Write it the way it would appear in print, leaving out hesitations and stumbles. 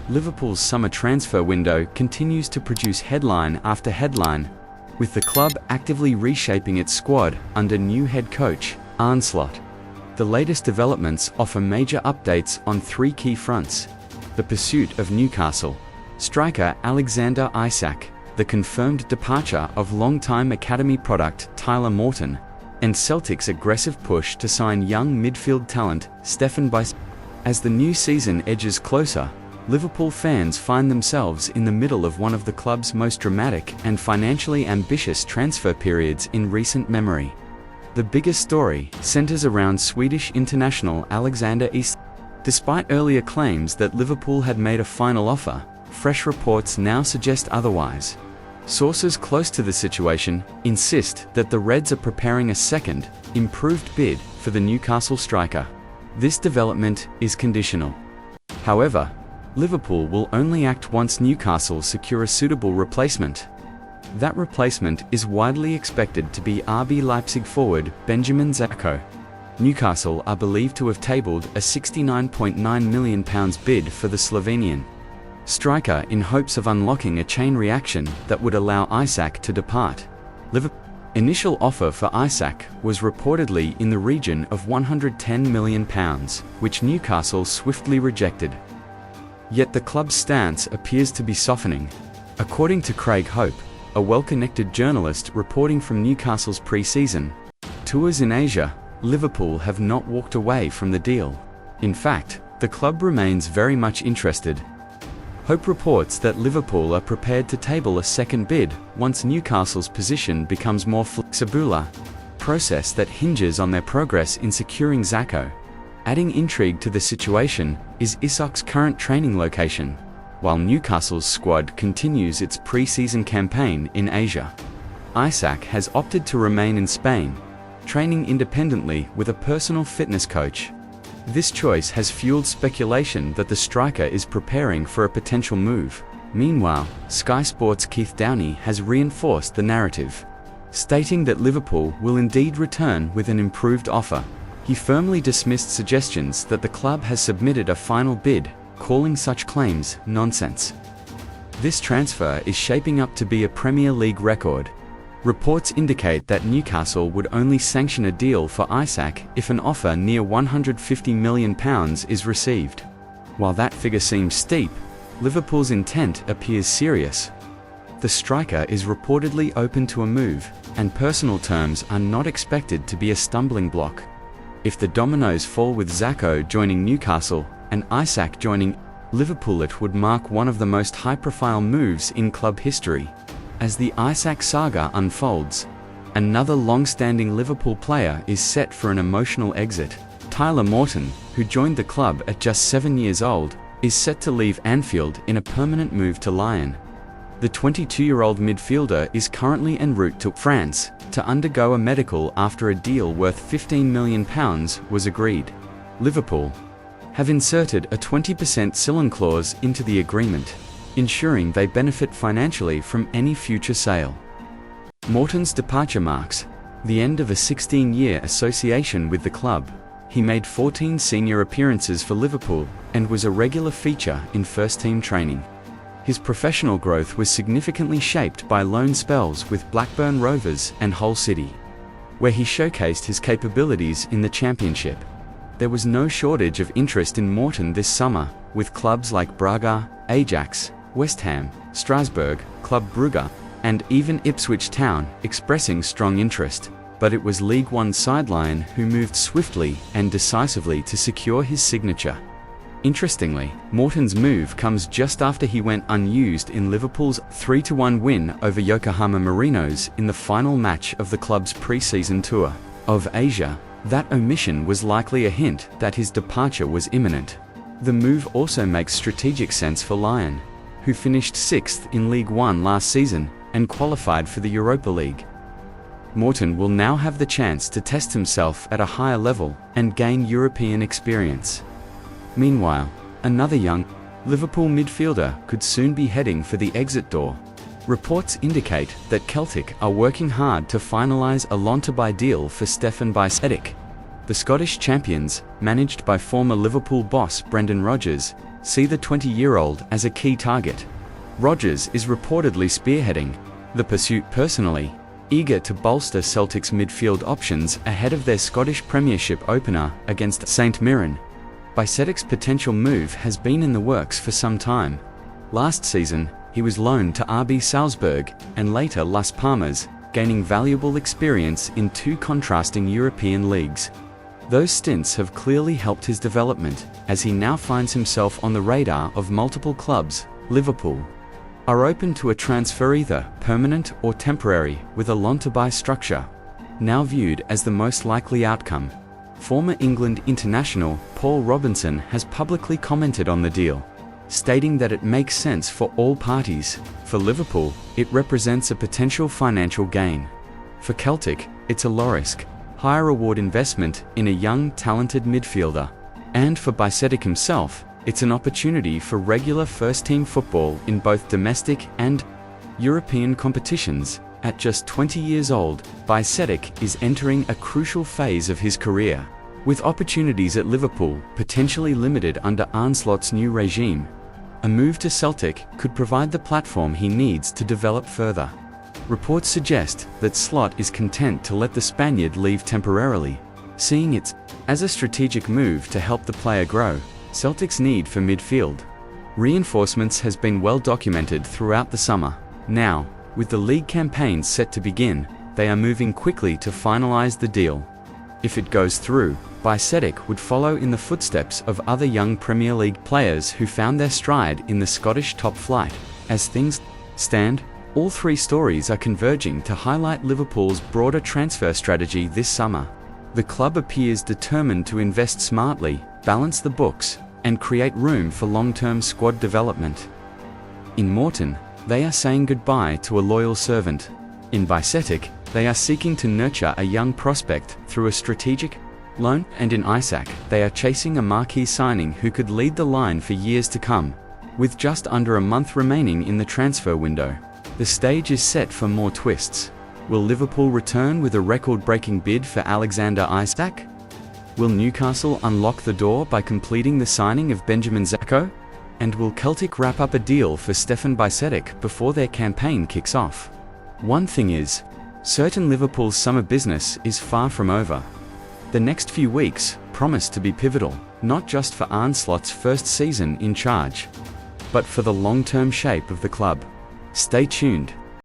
Liverpool's summer transfer window continues to produce headline after headline, with the club actively reshaping its squad under new head coach, Arne Slot. The latest developments offer major updates on three key fronts: the pursuit of Newcastle striker Alexander Isak, the confirmed departure of long-time academy product Tyler Morton, and Celtic's aggressive push to sign young midfield talent Stefan Bajčetić. As the new season edges closer, Liverpool fans find themselves in the middle of one of the club's most dramatic and financially ambitious transfer periods in recent memory. The biggest story centers around Swedish international Alexander Isak. Despite earlier claims that Liverpool had made a final offer, fresh reports now suggest otherwise. Sources close to the situation insist that the Reds are preparing a second, improved bid for the Newcastle striker. This development is conditional. However, Liverpool will only act once Newcastle secure a suitable replacement. That replacement is widely expected to be RB Leipzig forward Benjamin Žako. Newcastle are believed to have tabled a £69.9 million bid for the Slovenian striker in hopes of unlocking a chain reaction that would allow Isak to depart. Liverpool's initial offer for Isak was reportedly in the region of £110 million, which Newcastle swiftly rejected. Yet the club's stance appears to be softening. According to Craig Hope, a well-connected journalist reporting from Newcastle's pre-season tours in Asia, Liverpool have not walked away from the deal. In fact, the club remains very much interested. Hope reports that Liverpool are prepared to table a second bid once Newcastle's position becomes more flexible, a process that hinges on their progress in securing Žako. Adding intrigue to the situation is Isak's current training location, while Newcastle's squad continues its pre-season campaign in Asia. Isak has opted to remain in Spain, training independently with a personal fitness coach. This choice has fueled speculation that the striker is preparing for a potential move. Meanwhile, Sky Sports' Keith Downey has reinforced the narrative, stating that Liverpool will indeed return with an improved offer. He firmly dismissed suggestions that the club has submitted a final bid, calling such claims nonsense. This transfer is shaping up to be a Premier League record. Reports indicate that Newcastle would only sanction a deal for Isak if an offer near £150 million is received. While that figure seems steep, Liverpool's intent appears serious. The striker is reportedly open to a move, and personal terms are not expected to be a stumbling block. If the dominoes fall with Žako joining Newcastle and Isak joining Liverpool, it would mark one of the most high-profile moves in club history. As the Isak saga unfolds, another long-standing Liverpool player is set for an emotional exit. Tyler Morton, who joined the club at just 7 years old, is set to leave Anfield in a permanent move to Lyon. The 22-year-old midfielder is currently en route to France to undergo a medical after a deal worth £15 million was agreed. Liverpool have inserted a 20% sell-on clause into the agreement, ensuring they benefit financially from any future sale. Morton's departure marks the end of a 16-year association with the club. He made 14 senior appearances for Liverpool and was a regular feature in first-team training. His professional growth was significantly shaped by loan spells with Blackburn Rovers and Hull City, where he showcased his capabilities in the Championship. There was no shortage of interest in Morton this summer, with clubs like Braga, Ajax, West Ham, Strasbourg, Club Brugge, and even Ipswich Town expressing strong interest. But it was League One side Lyon who moved swiftly and decisively to secure his signature. Interestingly, Morton's move comes just after he went unused in Liverpool's 3-1 win over Yokohama Marinos in the final match of the club's pre-season tour of Asia. That omission was likely a hint that his departure was imminent. The move also makes strategic sense for Lyon, who finished 6th in League One last season and qualified for the Europa League. Morton will now have the chance to test himself at a higher level and gain European experience. Meanwhile, another young Liverpool midfielder could soon be heading for the exit door. Reports indicate that Celtic are working hard to finalise a loan-to-buy deal for Stefan Bajčetić. The Scottish champions, managed by former Liverpool boss Brendan Rodgers, see the 20-year-old as a key target. Rodgers is reportedly spearheading the pursuit personally, eager to bolster Celtic's midfield options ahead of their Scottish Premiership opener against St Mirren. Bajčetic's potential move has been in the works for some time. Last season, he was loaned to RB Salzburg and later Las Palmas, gaining valuable experience in two contrasting European leagues. Those stints have clearly helped his development, as he now finds himself on the radar of multiple clubs. Liverpool are open to a transfer either permanent or temporary, with a loan-to-buy structure now viewed as the most likely outcome. Former England international Paul Robinson has publicly commented on the deal, stating that it makes sense for all parties. For Liverpool, it represents a potential financial gain. For Celtic, it's a low-risk, high-reward investment in a young, talented midfielder. And for Bajčetić himself, it's an opportunity for regular first-team football in both domestic and European competitions. At just 20 years old, Bajčetić is entering a crucial phase of his career, with opportunities at Liverpool potentially limited under Arne Slot's new regime. A move to Celtic could provide the platform he needs to develop further. Reports suggest that Slot is content to let the Spaniard leave temporarily, seeing it as a strategic move to help the player grow. Celtic's need for midfield reinforcements has been well documented throughout the summer. Now, with the league campaign set to begin, they are moving quickly to finalize the deal. If it goes through, Bajčetić would follow in the footsteps of other young Premier League players who found their stride in the Scottish top flight. As things stand, all three stories are converging to highlight Liverpool's broader transfer strategy this summer. The club appears determined to invest smartly, balance the books, and create room for long-term squad development. In Morton, they are saying goodbye to a loyal servant. In Bajčetić, they are seeking to nurture a young prospect through a strategic loan, and in Isak, they are chasing a marquee signing who could lead the line for years to come. With just under a month remaining in the transfer window, the stage is set for more twists. Will Liverpool return with a record-breaking bid for Alexander Isak? Will Newcastle unlock the door by completing the signing of Benjamin Sesko? And will Celtic wrap up a deal for Stefan Bajčetić before their campaign kicks off? One thing is certain: Liverpool's summer business is far from over. The next few weeks promise to be pivotal, not just for Arne Slot's first season in charge, but for the long-term shape of the club. Stay tuned.